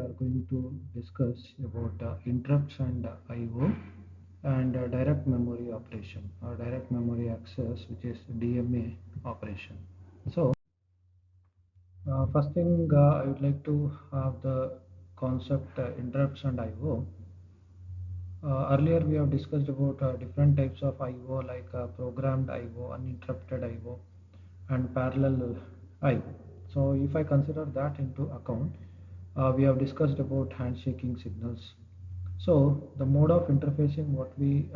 are going to discuss about interrupts and I/O and direct memory operation or direct memory access, which is DMA operation. So, first thing I would like to have the concept interrupts and I/O. Earlier we have discussed about different types of I/O like programmed I/O, uninterrupted I/O, and parallel I/O. So if I consider that into account, we have discussed about handshaking signals. So the mode of interfacing what we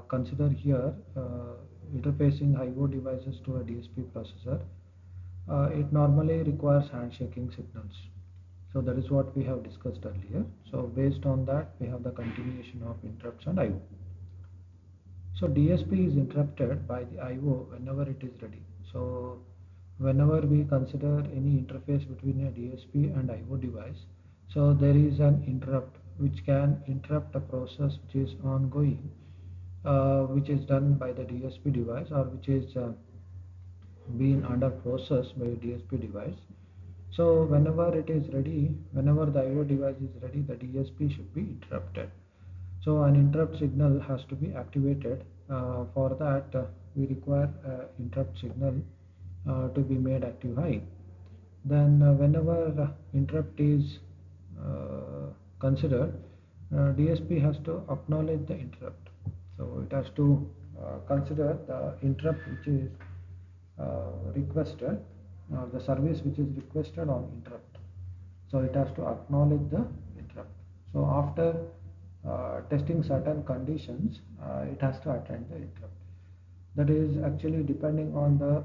consider here, interfacing I/O devices to a DSP processor, it normally requires handshaking signals. So that is what we have discussed earlier. So based on that, we have the continuation of interrupts and I/O. So DSP is interrupted by the I/O whenever it is ready. So whenever we consider any interface between a DSP and I/O device, so there is an interrupt which can interrupt a process which is ongoing, which is done by the DSP device or which is being under process by a DSP device. So whenever it is ready, whenever the I/O device is ready, the DSP should be interrupted. So an interrupt signal has to be activated. For that, we require interrupt signal to be made active high. Then whenever interrupt is considered, DSP has to acknowledge the interrupt. So it has to consider the interrupt which is requested, the service which is requested on interrupt. So it has to acknowledge the interrupt. So after testing certain conditions, it has to attend the interrupt. That is actually depending on the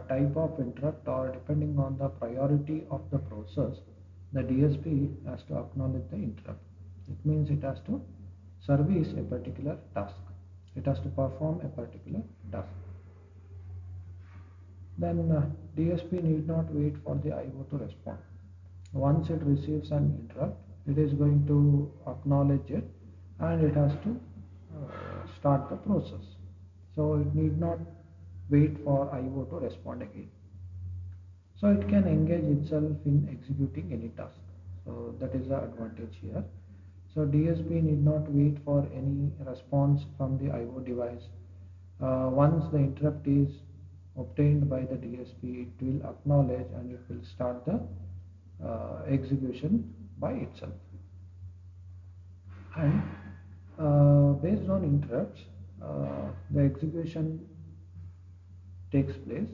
type of interrupt or depending on the priority of the process, the DSP has to acknowledge the interrupt. It means it has to service a particular task. It has to perform a particular task. Then DSP need not wait for the I/O to respond. Once it receives an interrupt, it is going to acknowledge it and it has to start the process. So it need not wait for I/O to respond again. So it can engage itself in executing any task. So that is the advantage here. So DSP need not wait for any response from the I/O device. Once the interrupt is obtained by the DSP, it will acknowledge and it will start the execution by itself. And based on interrupts, the execution takes place,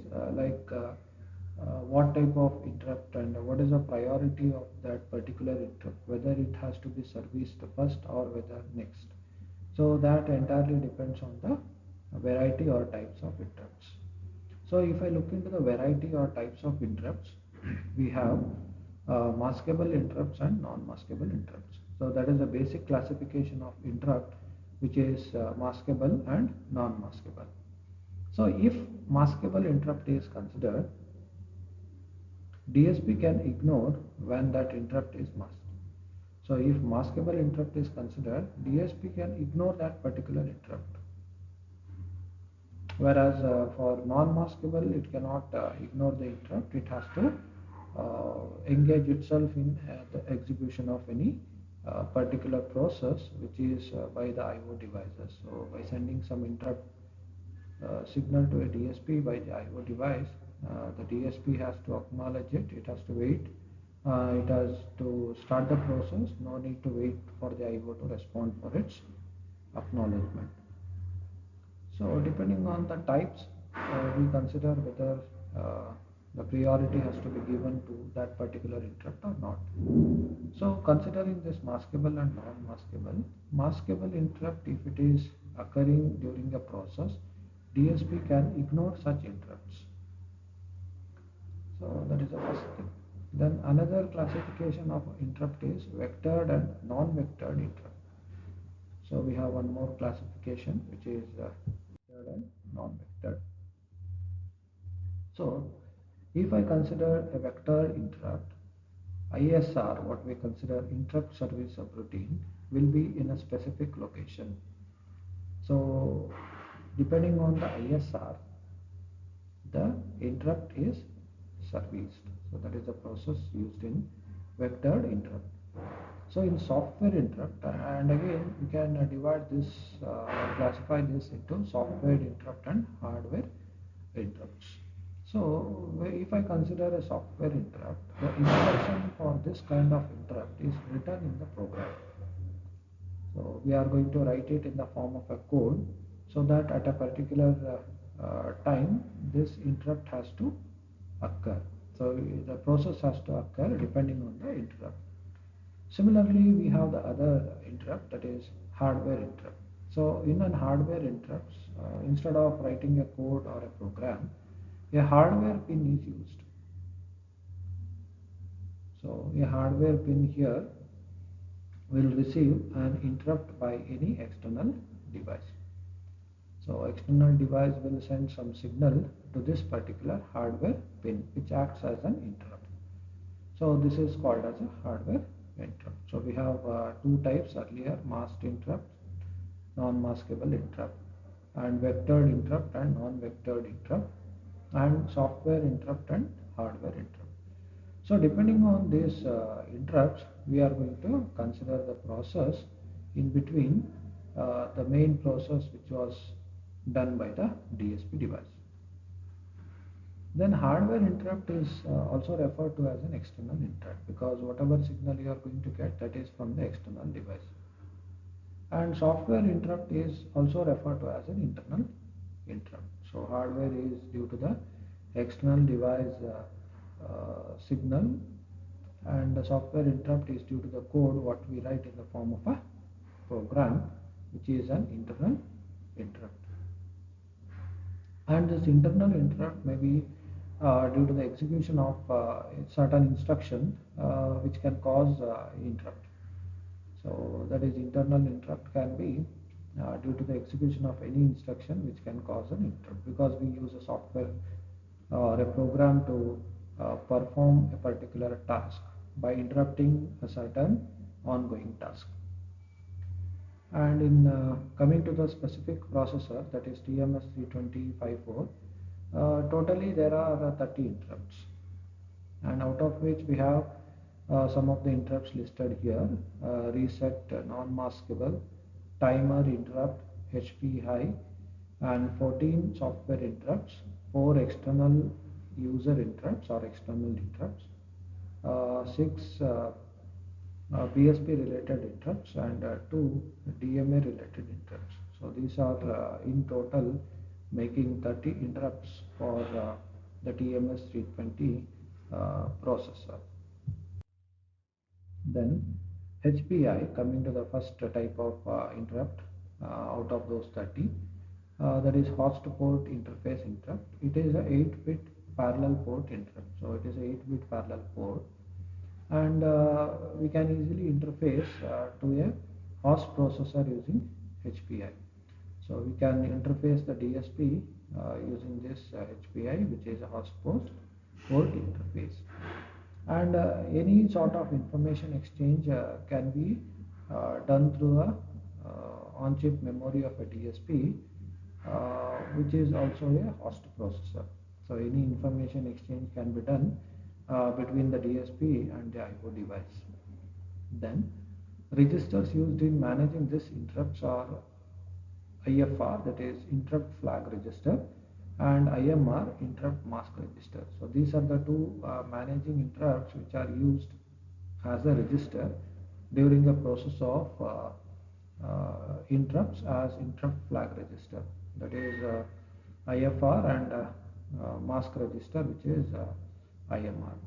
what type of interrupt and what is the priority of that particular interrupt, whether it has to be serviced first or whether next. So that entirely depends on the variety or types of interrupts. So if I look into the variety or types of interrupts, we have maskable interrupts and non-maskable interrupts. So that is the basic classification of interrupt, which is maskable and non-maskable. So if maskable interrupt is considered, DSP can ignore when that interrupt is masked. So if maskable interrupt is considered, DSP can ignore that particular interrupt. Whereas for non-maskable, it cannot ignore the interrupt. It has to engage itself in the execution of any particular process which is by the I/O devices. So by sending some interrupt signal to a DSP by the I/O device, the DSP has to acknowledge it. It has to wait. It has to start the process. No need to wait for the I/O to respond for its acknowledgement. So depending on the types, we consider whether the priority has to be given to that particular interrupt or not. So considering this maskable and non-maskable, maskable interrupt, if it is occurring during a process, DSP can ignore such interrupts. So that is the first thing. Then another classification of interrupt is vectored and non-vectored interrupt. So we have one more classification which is vectored and non-vectored. So if I consider a vectored interrupt, ISR, what we consider interrupt service subroutine, will be in a specific location. So depending on the ISR, the interrupt is serviced. So that is the process used in vectored interrupt. So in software interrupt, and again we can divide this classify this into software interrupt and hardware interrupts. So if I consider a software interrupt, the instruction for this kind of interrupt is written in the program. So we are going to write it in the form of a code so that at a particular time this interrupt has to occur. So the process has to occur depending on the interrupt. Similarly, we have the other interrupt, that is hardware interrupt. So in an hardware interrupts, instead of writing a code or a program, a hardware pin is used. So a hardware pin here will receive an interrupt by any external device. So external device will send some signal to this particular hardware pin, which acts as an interrupt. So this is called as a hardware interrupt. So we have two types earlier: masked interrupt, non-maskable interrupt, and vectored interrupt and non-vectored interrupt, and software interrupt and hardware interrupt. So depending on these interrupts, we are going to consider the process in between the main process which was done by the DSP device. Then hardware interrupt is also referred to as an external interrupt, because whatever signal you are going to get, that is from the external device. And software interrupt is also referred to as an internal interrupt. So hardware is due to the external device signal, and the software interrupt is due to the code what we write in the form of a program, which is an internal interrupt. And this internal interrupt may be due to the execution of certain instruction which can cause interrupt. So that is, internal interrupt can be due to the execution of any instruction which can cause an interrupt, because we use a software or a program to perform a particular task by interrupting a certain ongoing task. And in coming to the specific processor, that is TMS32054, totally there are 30 interrupts, and out of which we have some of the interrupts listed here: reset, non-maskable, timer interrupt, HP high, and 14 software interrupts, 4 external user interrupts or external interrupts, 6 BSP related interrupts, and 2 DMA related interrupts. So these are in total making 30 interrupts for the TMS320 processor. Then HPI, coming to the first type of interrupt out of those 30, that is host port interface interrupt. It is a 8-bit parallel port interrupt. So it is a 8-bit parallel port, and we can easily interface to a host processor using HPI. So we can interface the DSP using this HPI, which is a host port interface. And any sort of information exchange can be done through a on-chip memory of a DSP, which is also a host processor. So any information exchange can be done between the DSP and the IO device. Then registers used in managing this interrupts are IFR, that is interrupt flag register, and IMR, interrupt mask register. So these are the two managing interrupts which are used as a register during the process of interrupts as interrupt flag register, that is IFR, and mask register, which is IMR.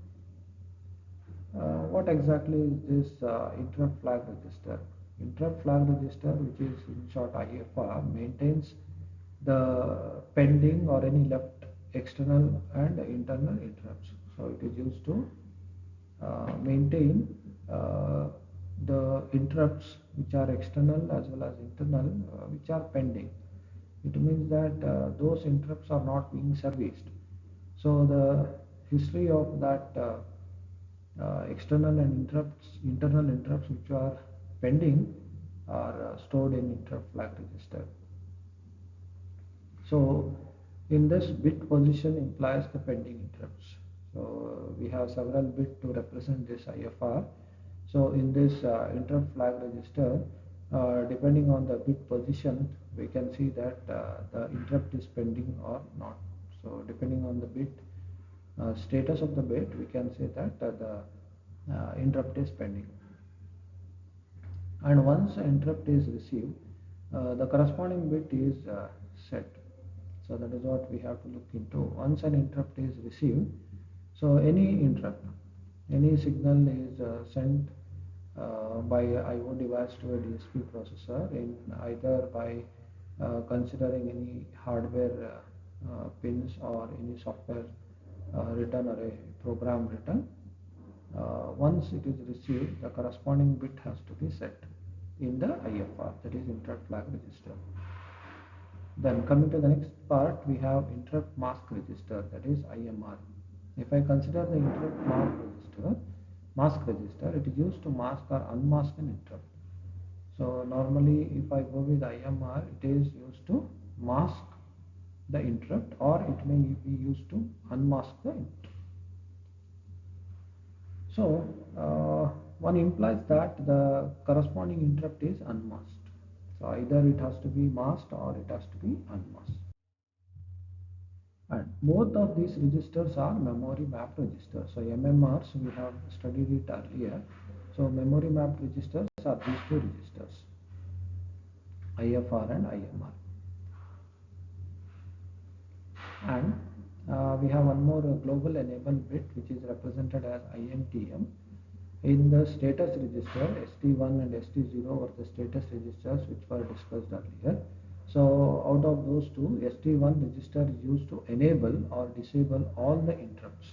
What exactly is this interrupt flag register? Interrupt flag register, which is in short IFR, maintains the pending or any left external and internal interrupts. So it is used to maintain the interrupts which are external as well as internal, which are pending. It means that those interrupts are not being serviced. So the history of that external and internal interrupts which are pending are stored in interrupt flag register. So in this, bit position implies the pending interrupts. So we have several bits to represent this IFR. So in this interrupt flag register, depending on the bit position, we can see that the interrupt is pending or not. So depending on the bit status of the bit, we can say that the interrupt is pending. And once interrupt is received, the corresponding bit is set. So that is what we have to look into. Once an interrupt is received, so any interrupt, any signal is sent by IO device to a DSP processor in either by considering any hardware pins or any software written or a program written. Once it is received, the corresponding bit has to be set in the IFR, that is interrupt flag register. Then coming to the next part, we have interrupt mask register, that is IMR. If I consider the interrupt mask register, it is used to mask or unmask an interrupt. So normally if I go with IMR, it is used to mask the interrupt, or it may be used to unmask the interrupt. So one implies that the corresponding interrupt is unmasked. So either it has to be masked or it has to be unmasked. And both of these registers are memory map registers. So MMRs, we have studied it earlier. So memory map registers are these two registers, IFR and IMR. And we have one more global enable bit, which is represented as INTM. In the status register, ST1 and ST0 were the status registers which were discussed earlier. So out of those two, ST1 register is used to enable or disable all the interrupts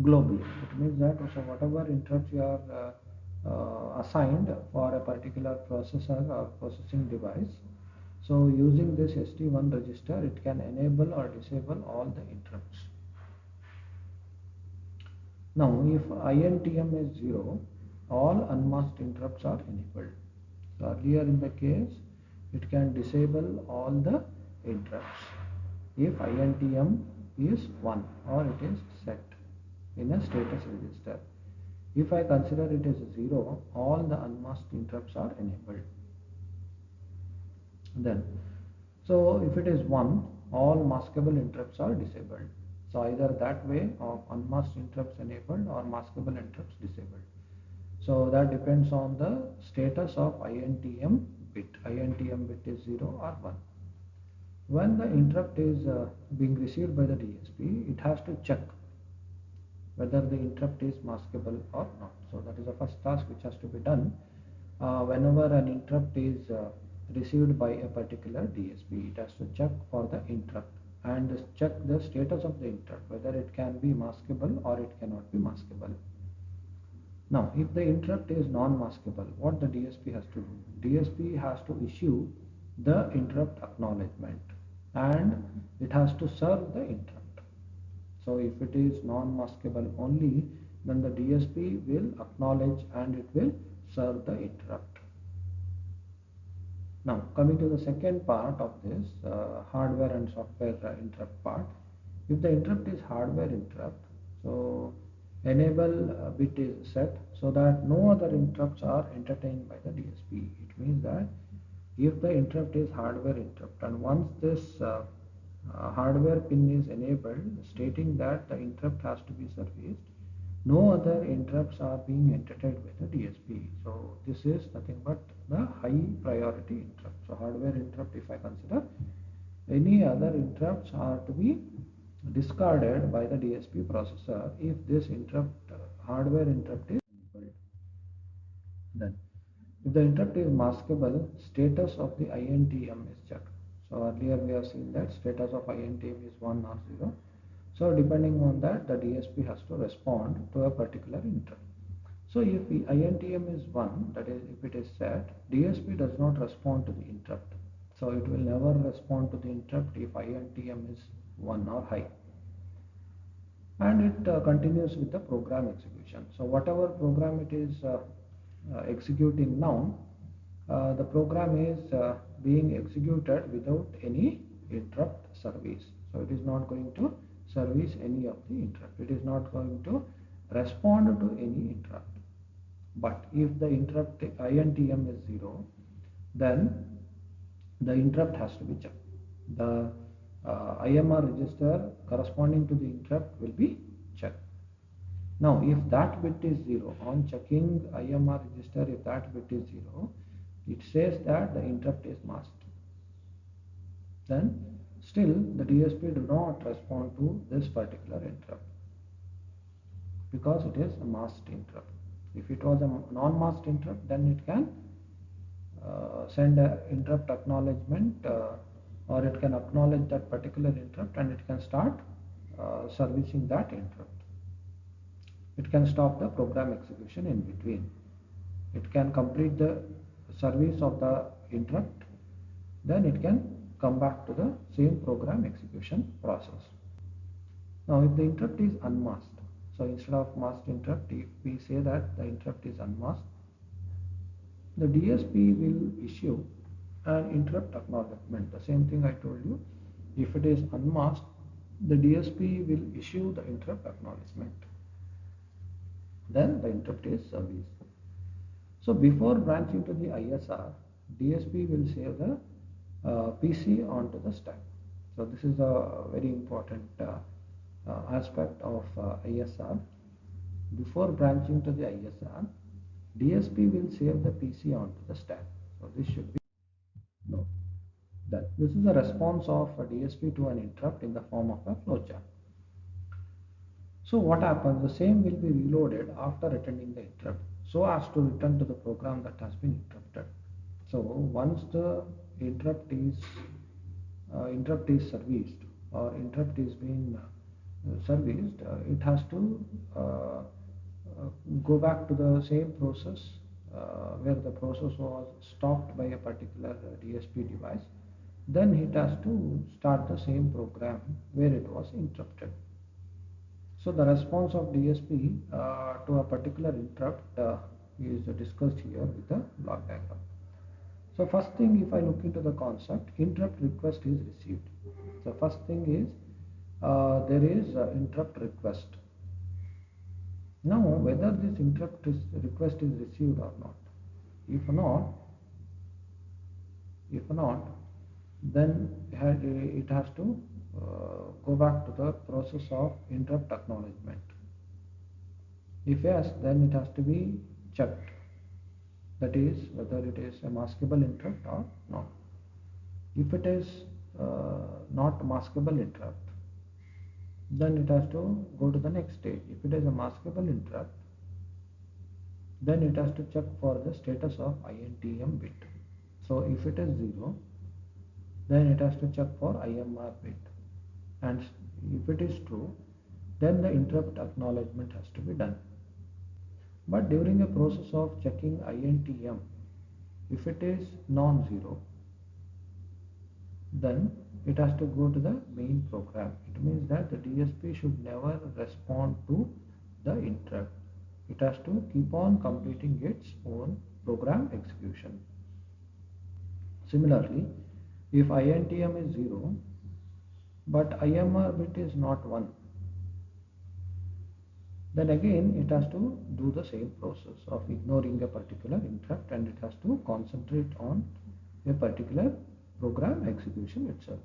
globally. It means that so whatever interrupts you are assigned for a particular processor or processing device, so using this ST1 register, it can enable or disable all the interrupts. Now, if INTM is 0, all unmasked interrupts are enabled. So earlier in the case, it can disable all the interrupts if INTM is 1 or it is set in a status register. If I consider it as 0, all the unmasked interrupts are enabled. Then, so if it is 1, all maskable interrupts are disabled. So either that way of unmasked interrupts enabled or maskable interrupts disabled. So that depends on the status of INTM bit. INTM bit is 0 or 1. When the interrupt is being received by the DSP, it has to check whether the interrupt is maskable or not. So that is the first task which has to be done whenever an interrupt is received by a particular DSP. It has to check for the interrupt and check the status of the interrupt, whether it can be maskable or it cannot be maskable. Now, if the interrupt is non-maskable, what the DSP has to do? DSP has to issue the interrupt acknowledgement and it has to serve the interrupt. So if it is non-maskable only, then the DSP will acknowledge and it will serve the interrupt. Now, coming to the second part of this hardware and software interrupt part. If the interrupt is hardware interrupt, so enable bit is set so that no other interrupts are entertained by the DSP. It means that if the interrupt is hardware interrupt and once this hardware pin is enabled stating that the interrupt has to be serviced, no other interrupts are being entertained by the DSP. So this is nothing but the high priority interrupt. So hardware interrupt, if I consider, any other interrupts are to be discarded by the DSP processor if this interrupt hardware interrupt is enabled. Then if the interrupt is maskable, status of the INTM is checked. So earlier we have seen that status of INTM is 1 or 0. So depending on that, the DSP has to respond to a particular interrupt. So if the INTM is 1, that is if it is set, DSP does not respond to the interrupt. So it will never respond to the interrupt if INTM is 1 or high. And it continues with the program execution. So whatever program it is executing now, the program is being executed without any interrupt service. So it is not going to service any of the interrupt. It is not going to respond to any interrupt. But if the interrupt INTM is 0, then the interrupt has to be checked. The IMR register corresponding to the interrupt will be checked. Now, if that bit is 0, on checking IMR register, if that bit is 0, it says that the interrupt is masked. Then still the DSP do not respond to this particular interrupt because it is a masked interrupt. If it was a non-masked interrupt, then it can send a interrupt acknowledgement or it can acknowledge that particular interrupt and it can start servicing that interrupt. It can stop the program execution in between. It can complete the service of the interrupt, then it can come back to the same program execution process. Now if the interrupt is unmasked, so instead of masked interrupt, if we say that the interrupt is unmasked, the DSP will issue an interrupt acknowledgement. The same thing I told you. If it is unmasked, the DSP will issue the interrupt acknowledgement. Then the interrupt is serviced. So before branching to the ISR, DSP will save the PC onto the stack. So this is a very important aspect of ISR. Before branching to the ISR, DSP will save the PC onto the stack. So this should be known. That this is a response of a DSP to an interrupt in the form of a flowchart. So what happens? The same will be reloaded after attending the interrupt, so as to return to the program that has been interrupted. So once the interrupt is serviced or interrupt is being serviced, it has to go back to the same process where the process was stopped by a particular DSP device. Then it has to start the same program where it was interrupted. So the response of DSP to a particular interrupt is discussed here with the block diagram. So first thing, if I look into the concept, interrupt request is received. So first thing is there is interrupt request. Now whether this interrupt request is received or not. If not, then it has to go back to the process of interrupt acknowledgement. If yes, then it has to be checked. That is whether it is a maskable interrupt or not. If it is not maskable interrupt, then it has to go to the next stage. If it is a maskable interrupt, then it has to check for the status of INTM bit. So if it is 0, then it has to check for IMR bit, and if it is true, then the interrupt acknowledgement has to be done. But during the process of checking INTM, if it is non-zero, then it has to go to the main program. It means that the DSP should never respond to the interrupt. It has to keep on completing its own program execution. Similarly, if INTM is 0, but IMR bit is not 1, then again it has to do the same process of ignoring a particular interrupt, and it has to concentrate on a particular program execution itself.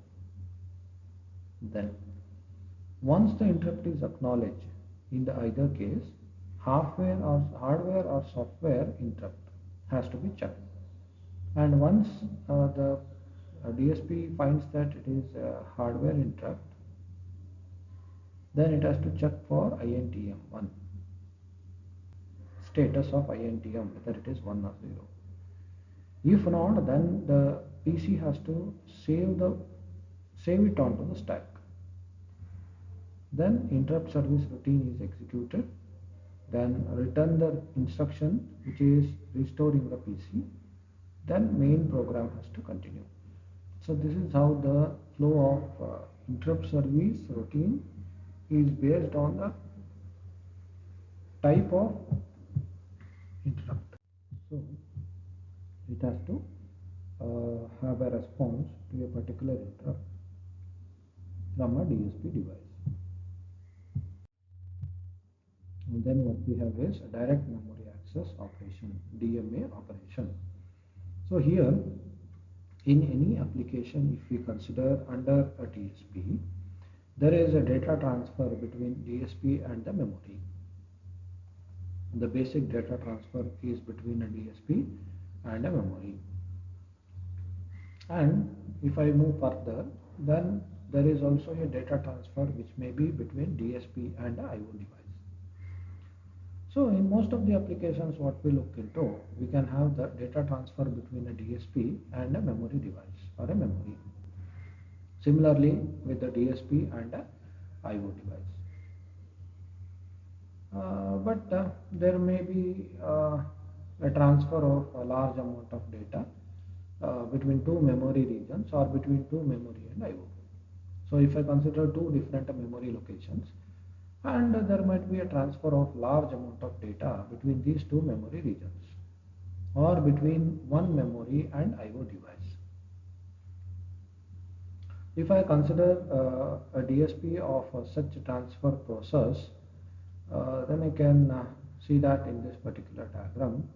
Then once the interrupt is acknowledged, in the either case, hardware or software interrupt has to be checked. And once the DSP finds that it is a hardware interrupt, then it has to check for INTM 1, status of INTM, whether it is 1 or 0. If not, then the PC has to save it onto the stack. Then interrupt service routine is executed. Then return the instruction which is restoring the PC. Then main program has to continue. So this is how the flow of interrupt service routine is based on the type of interrupt. So it has to have a response to a particular interrupt from a DSP device. And then what we have is a direct memory access. access operation, DMA operation. So here, in any application, if we consider under a DSP, there is a data transfer between DSP and the memory. The basic data transfer is between a DSP and a memory. And if I move further, then there is also a data transfer which may be between DSP and the IO device. So in most of the applications what we look into, we can have the data transfer between a DSP and a memory device or a memory. Similarly with the DSP and a IO device. But there may be a transfer of a large amount of data between two memory regions or between two memory and IO. So if I consider two different memory locations, and there might be a transfer of large amount of data between these two memory regions or between one memory and IO device. If I consider a DSP of such transfer process, then I can see that in this particular diagram,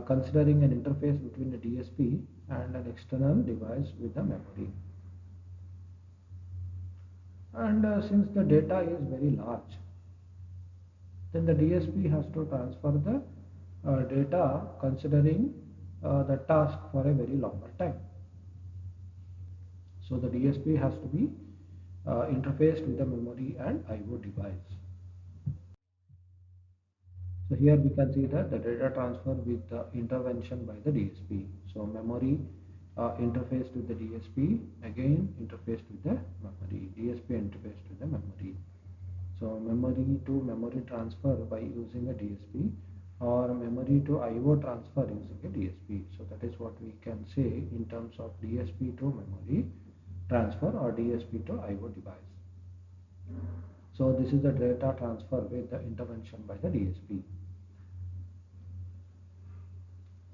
considering an interface between a DSP and an external device with the memory. And since the data is very large, then the DSP has to transfer the data considering the task for a very longer time. So the DSP has to be interfaced with the memory and IO device. So here we can see that the data transfer with the intervention by the DSP. So memory interfaced with the DSP, again interfaced with the memory, DSP interfaced with the memory. So memory to memory transfer by using a DSP or memory to IO transfer using a DSP. So that is what we can say in terms of DSP to memory transfer or DSP to IO device. So this is the data transfer with the intervention by the DSP.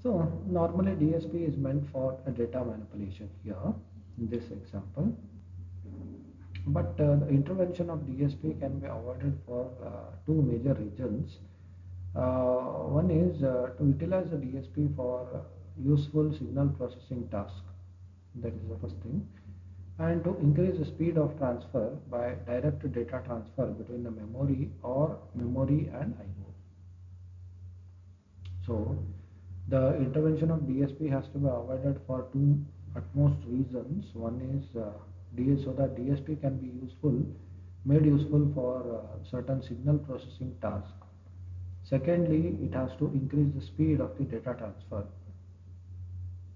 So normally DSP is meant for a data manipulation here in this example. But the intervention of DSP can be avoided for two major reasons. One is to utilize the DSP for useful signal processing task. That is the first thing. And to increase the speed of transfer by direct data transfer between the memory or memory and IO. So the intervention of DSP has to be avoided for two utmost reasons. One is so that DSP can be made useful for certain signal processing task. Secondly, it has to increase the speed of the data transfer.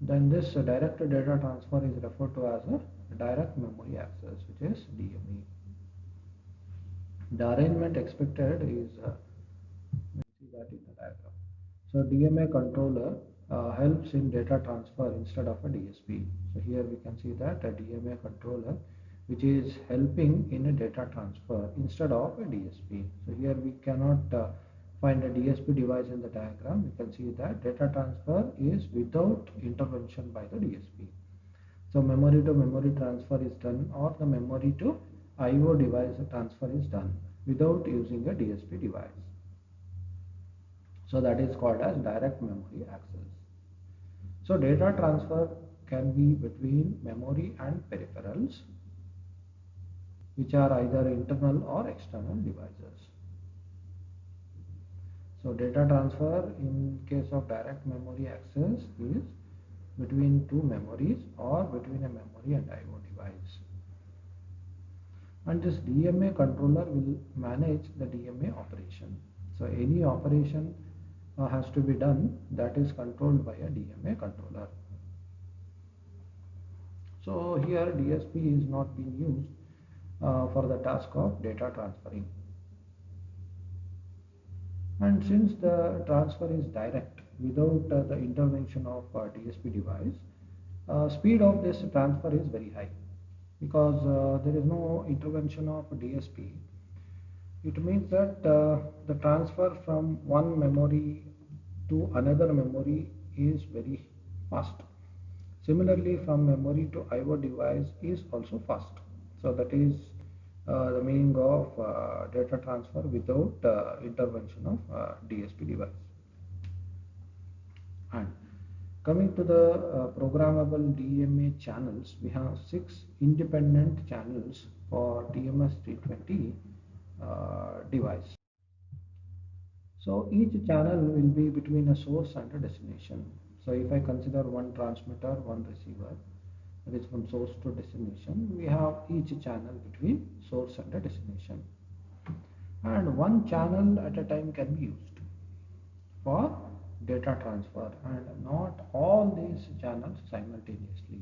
Then this direct data transfer is referred to as a direct memory access, which is DMA. The arrangement expected is, you see that in the diagram. So DMA controller helps in data transfer instead of a DSP. So here we can see that a DMA controller which is helping in a data transfer instead of a DSP. So here we cannot find a DSP device in the diagram. We can see that data transfer is without intervention by the DSP. So memory to memory transfer is done, or the memory to IO device transfer is done without using a DSP device. So that is called as direct memory access. So data transfer can be between memory and peripherals, which are either internal or external devices. So data transfer in case of direct memory access is between two memories or between a memory and IO device. And this DMA controller will manage the DMA operation. So any operation has to be done that is controlled by a DMA controller. So here DSP is not being used for the task of data transferring. And since the transfer is direct without the intervention of DSP device, speed of this transfer is very high because there is no intervention of DSP. It means that the transfer from one memory to another memory is very fast. Similarly, from memory to IO device is also fast. So that is the meaning of data transfer without intervention of DSP device. And coming to the programmable DMA channels, we have 6 independent channels for TMS320 device. So each channel will be between a source and a destination. So if I consider one transmitter, one receiver, that is from source to destination, we have each channel between source and a destination. And one channel at a time can be used for data transfer, and not all these channels simultaneously.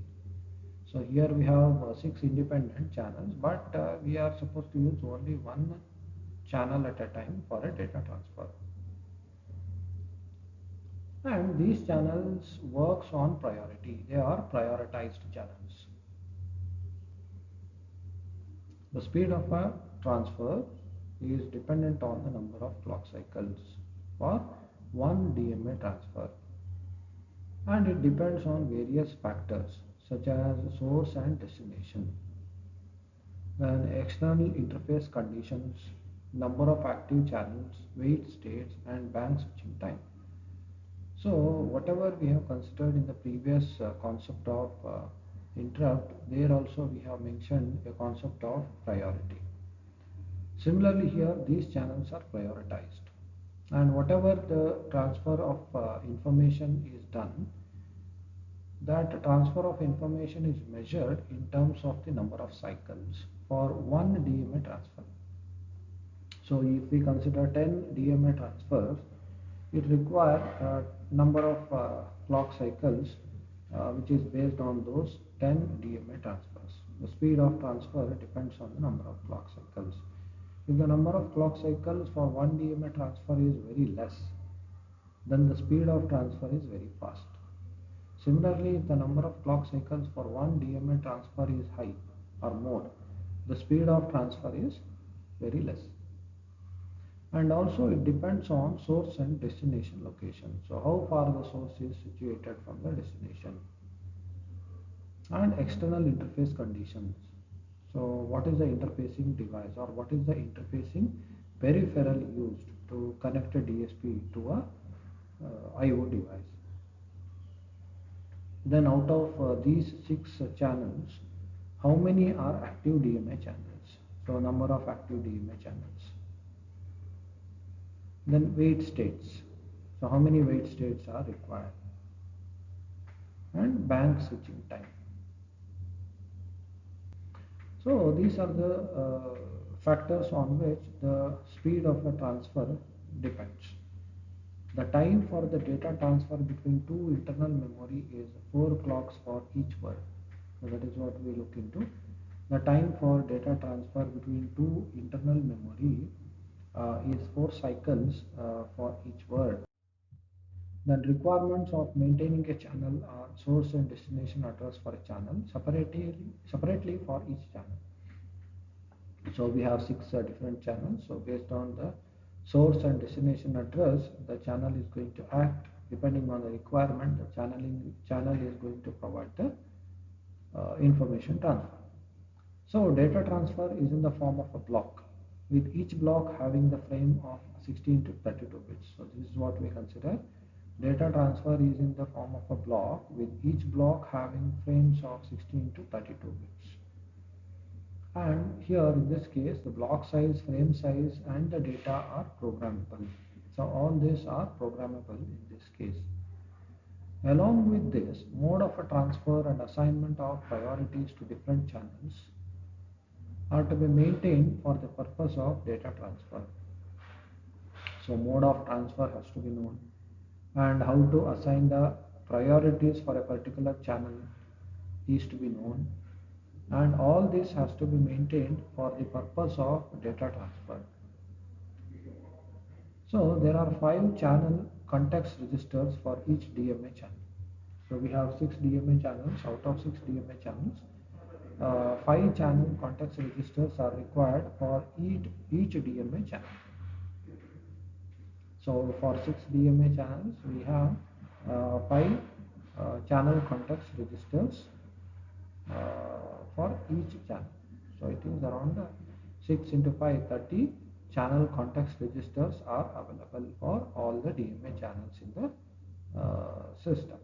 So here we have 6 independent channels, but we are supposed to use only one channel at a time for a data transfer. And these channels works on priority. They are prioritized channels. The speed of a transfer is dependent on the number of clock cycles for one DMA transfer, and it depends on various factors such as source and destination, then external interface conditions, number of active channels, wait states, and bank switching time. So whatever we have considered in the previous concept of interrupt, there also we have mentioned a concept of priority. Similarly here, these channels are prioritized, and whatever the transfer of information is done, that transfer of information is measured in terms of the number of cycles for one DMA transfer. So if we consider 10 DMA transfers, it requires a number of clock cycles which is based on those 10 DMA transfers. The speed of transfer depends on the number of clock cycles. If the number of clock cycles for one DMA transfer is very less, then the speed of transfer is very fast. Similarly, if the number of clock cycles for one DMA transfer is high or more, the speed of transfer is very less. And also it depends on source and destination location. So how far the source is situated from the destination, and external interface conditions. So what is the interfacing device, or what is the interfacing peripheral used to connect a DSP to a IO device. Then out of these 6 channels, how many are active DMA channels? So number of active DMA channels. Then wait states. So how many wait states are required? And bank switching time. So these are the factors on which the speed of a transfer depends. The time for the data transfer between two internal memory is 4 clocks for each word. So that is what we look into. The time for data transfer between two internal memory is 4 cycles for each word. The requirements of maintaining a channel are source and destination address for a channel separately for each channel. So we have 6 different channels. So based on the source and destination address, the channel is going to act depending on the requirement. The channel is going to provide the information transfer. So data transfer is in the form of a block, with each block having the frame of 16 to 32 bits. So this is what we consider. Data transfer is in the form of a block, with each block having frames of 16 to 32 bits. And here in this case, the block size, frame size, and the data are programmable. So all these are programmable in this case. Along with this, mode of a transfer and assignment of priorities to different channels are to be maintained for the purpose of data transfer. So mode of transfer has to be known, and how to assign the priorities for a particular channel is to be known, and all this has to be maintained for the purpose of data transfer. So there are 5 channel context registers for each DMA channel. So we have 6 DMA channels. Out of 6 DMA channels, 5 channel context registers are required for each DMA channel. So for 6 DMA channels, we have 5 channel context registers for each channel. So it is around 6 into 5, 30 channel context registers are available for all the DMA channels in the system.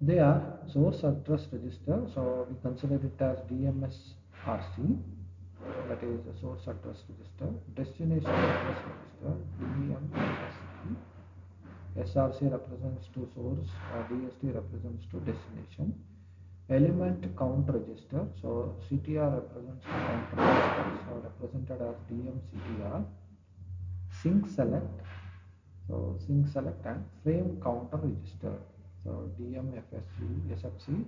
They are source address register, so we consider it as DMSRC, that is the source address register, destination address register, DMSC, SRC represents to source, DST represents to destination, element count register, so CTR represents to count registers, so represented as DMCTR, sync select, so sync select and frame counter register, so DMFSC, SFC,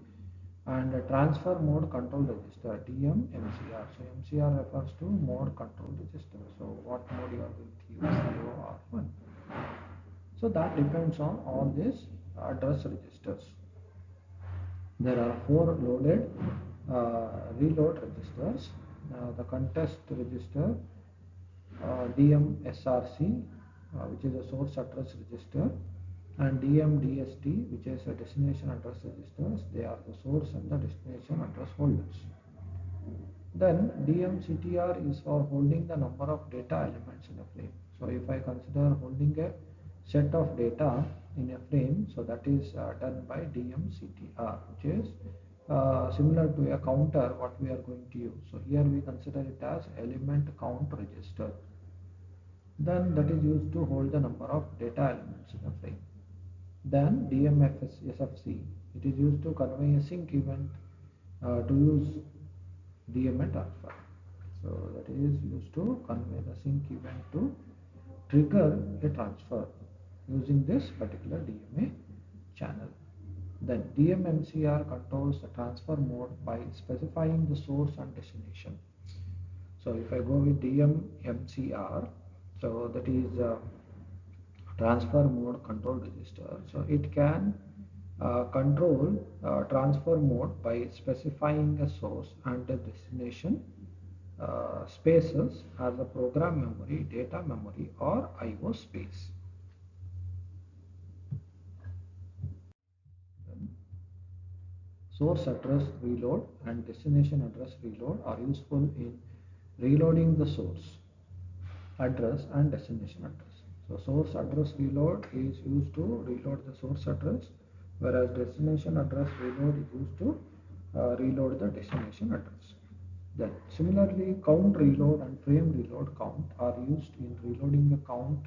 and transfer mode control register, DMMCR. So MCR refers to mode control register. So what mode you are going to use, 0 or 1. So that depends on all these address registers. There are 4 loaded reload registers. The contest register, DMSRC, which is a source address register, and DMDST, which is a destination address registers. They are the source and the destination address holders. Then DMCTR is for holding the number of data elements in a frame. So if I consider holding a set of data in a frame, so that is done by DMCTR, which is similar to a counter what we are going to use. So here we consider it as element count register. Then that is used to hold the number of data elements in a frame. Then DMFSC, it is used to convey a sync event to use DMA transfer. So that is used to convey the sync event to trigger a transfer using this particular DMA channel. Then DMMCR controls the transfer mode by specifying the source and destination. So if I go with DMMCR, so that is transfer mode control register. So it can control transfer mode by specifying a source and a destination spaces as a program memory, data memory, or IO space. Source address reload and destination address reload are useful in reloading the source address and destination address. So source address reload is used to reload the source address, whereas destination address reload is used to reload the destination address. Then similarly, count reload and frame reload count are used in reloading the count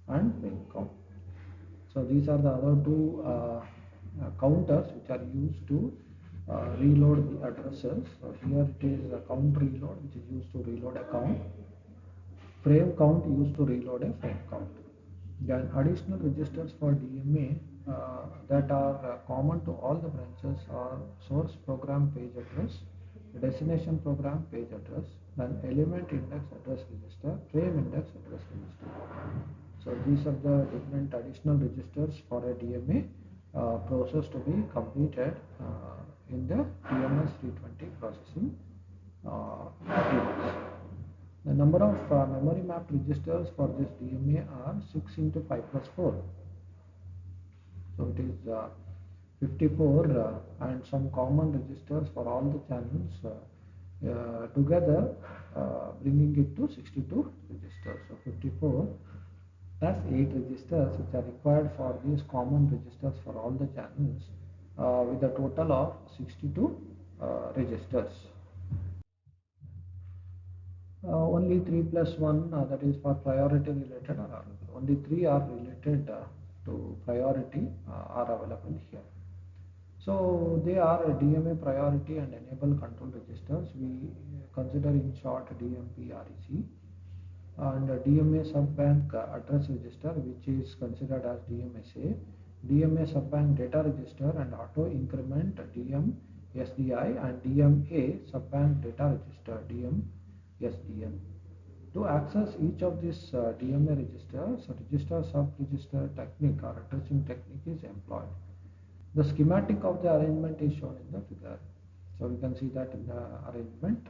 and frame count. So these are the other two counters which are used to reload the addresses. So here it is a count reload, which is used to reload a count. Frame count used to reload a frame count. Then additional registers for DMA that are common to all the branches are source program page address, destination program page address, then element index address register, frame index address register. So these are the different additional registers for a DMA process to be completed in the TMS 320 processing device. The number of memory map registers for this DMA are 6 into 5 plus 4. So it is 54 and some common registers for all the channels together bringing it to 62 registers. So 54 plus 8 registers which are required for these common registers for all the channels with a total of 62 registers. Only 3 plus 1 that is for priority related are available. Only 3 are related to priority are available here. So they are DMA priority and enable control registers. We consider in short DMP REC, and DMA subbank address register, which is considered as DMSA, DMA subbank data register and auto increment DMSDI, and DMA subbank data register DMSDN. To access each of these DMA registers, a register sub-register technique or addressing technique is employed. The schematic of the arrangement is shown in the figure. So we can see that in the arrangement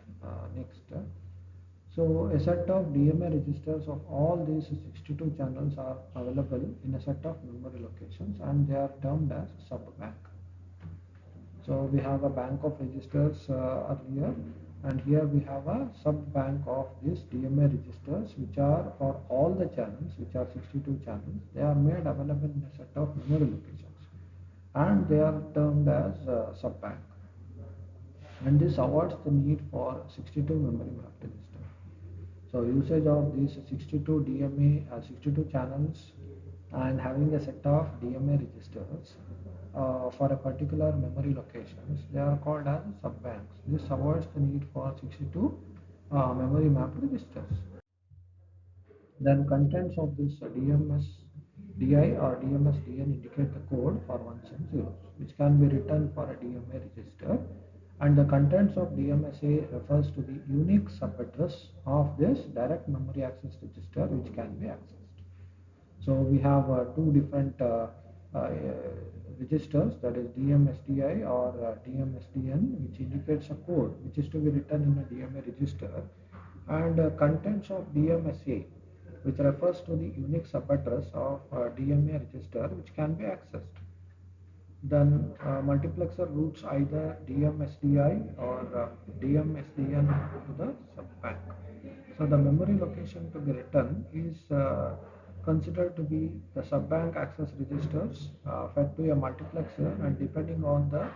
next. So a set of DMA registers of all these 62 channels are available in a set of memory locations, and they are termed as sub-bank. So we have a bank of registers earlier, And here we have a sub bank of these DMA registers, which are for all the channels, which are 62 channels. They are made available in a set of memory locations, and they are termed as sub bank. And this avoids the need for 62 memory mapped register. So usage of these 62 DMA, 62 channels, and having a set of DMA registers for a particular memory locations, they are called as sub-banks. This avoids the need for 62 memory mapped registers. Then contents of this DMS DI or DMS DN indicate the code for ones and zeros, which can be written for a DMA register. And the contents of DMSA refers to the unique subaddress of this direct memory access register, which can be accessed. So we have two different uh, registers, that is DMSDI or DMSDN, which indicates a code which is to be written in a DMA register, and contents of DMSA, which refers to the unique subaddress of DMA register, which can be accessed. Then multiplexer routes either DMSDI or DMSDN to the sub-bank. So the memory location to be written is considered to be the sub-bank access registers fed to a multiplexer, and depending on the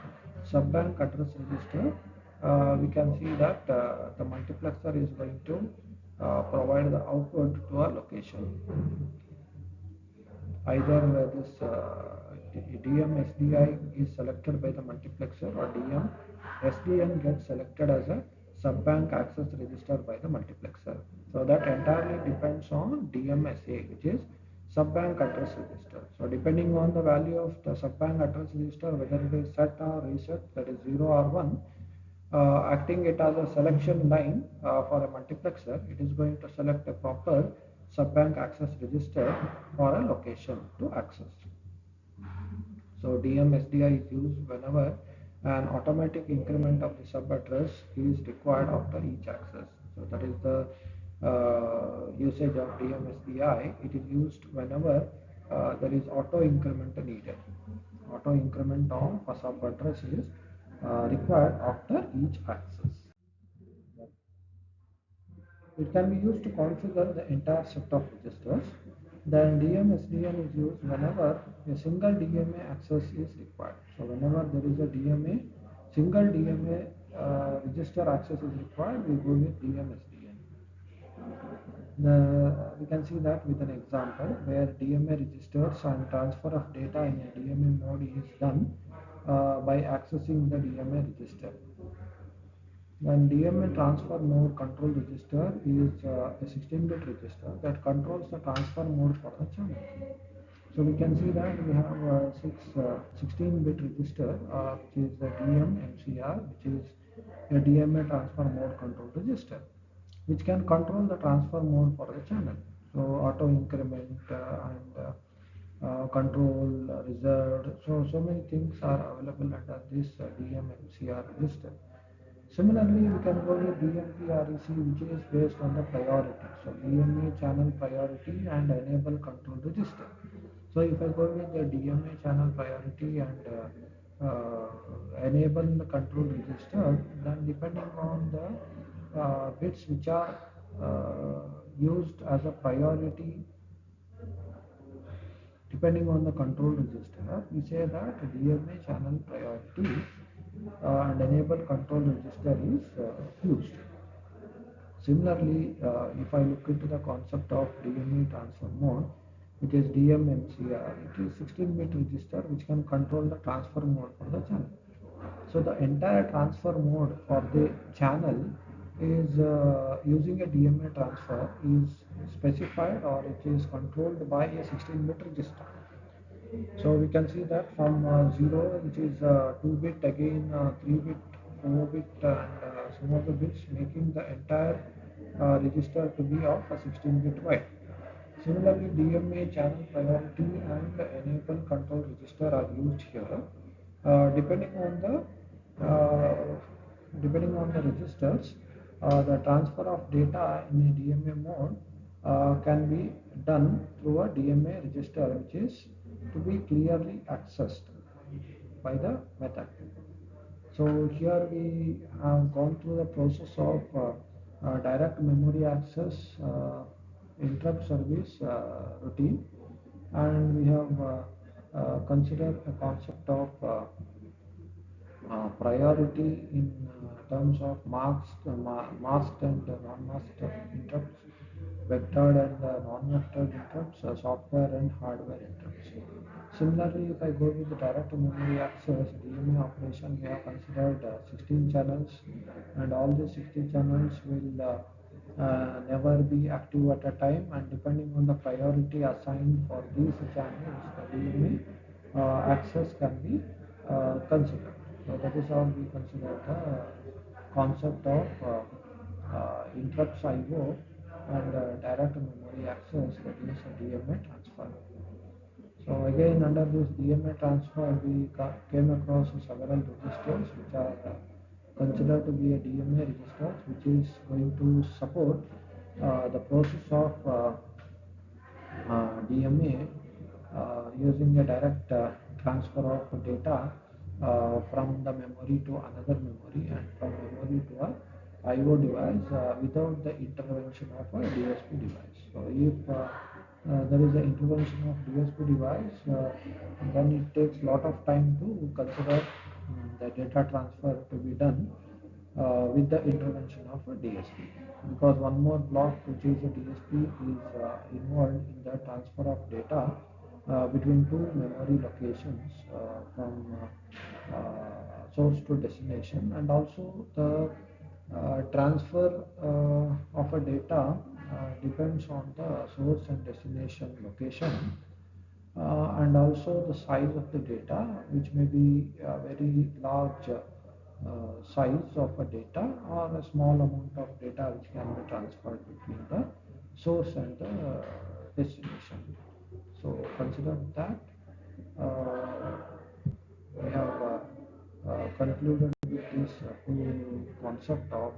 sub-bank address register, we can see that the multiplexer is going to provide the output to a location. Either this DM SDI is selected by the multiplexer, or DM SDN gets selected as a sub-bank access register by the multiplexer. So that entirely depends on DMSA, which is sub-bank address register. So depending on the value of the sub-bank address register, whether it is set or reset, that is 0 or 1, acting it as a selection line for a multiplexer, it is going to select a proper sub-bank access register for a location to access. So DMSDI is used whenever an automatic increment of the sub-address is required after each access. So that is the usage of DMSDI. It is used whenever there is auto increment needed. Auto increment of a sub-address is required after each access. It can be used to configure the entire set of registers. Then DMSDN is used whenever a single DMA access is required. So whenever there is a DMA, single DMA register access is required, we go with DMSDN. We can see that with an example where DMA registers and transfer of data in a DMA mode is done by accessing the DMA register. Then DMA transfer mode control register is a 16-bit register that controls the transfer mode for the channel. So we can see that we have 16-bit register, which is the DMMCR, which is a DMA transfer mode control register, which can control the transfer mode for the channel. So auto increment and control reserved. So many things are available under this DMMCR register. Similarly, we can go with DMP-REC, which is based on the priority. So DMA channel priority and enable control register. So if I go with the DMA channel priority and enable the control register, then depending on the bits which are used as a priority, depending on the control register, we say that DMA channel priority and enable control register is used. Similarly, if I look into the concept of DMA transfer mode, which is DMMCR, it is 16-bit register which can control the transfer mode for the channel. So the entire transfer mode for the channel is using a DMA transfer is specified, or it is controlled by a 16-bit register. So we can see that from 0, which is 2-bit, again 3-bit, 4-bit, and some of the bits, making the entire register to be of a 16-bit wide. Similarly, DMA channel priority and enable control register are used here. Depending on the registers, the transfer of data in a DMA mode can be done through a DMA register, which is to be clearly accessed by the method. So here we have gone through the process of direct memory access, interrupt service routine, and we have considered a concept of priority in terms of masked and non-masked interrupts, vectored and non-vectored interrupts, software and hardware interrupts. Similarly, if I go with the direct memory access DMA operation, we have considered 16 channels, and all these 16 channels will never be active at a time, and depending on the priority assigned for these channels, the DMA access can be considered. So that is how we consider the concept of interrupts IO and direct memory access, that is DMA transfer. So again, under this DMA transfer, we came across several registers which are considered to be a DMA registers, which is going to support the process of DMA using a direct transfer of data from the memory to another memory and from memory to a IO device without the intervention of a DSP device. So if there is an intervention of DSP device, then it takes a lot of time to consider the data transfer to be done with the intervention of a DSP, because one more block, which is a DSP, is involved in the transfer of data between two memory locations from source to destination, and also the transfer of a data depends on the source and destination location, and also the size of the data, which may be a very large size of a data or a small amount of data which can be transferred between the source and the destination. So consider that we have concluded with this whole concept of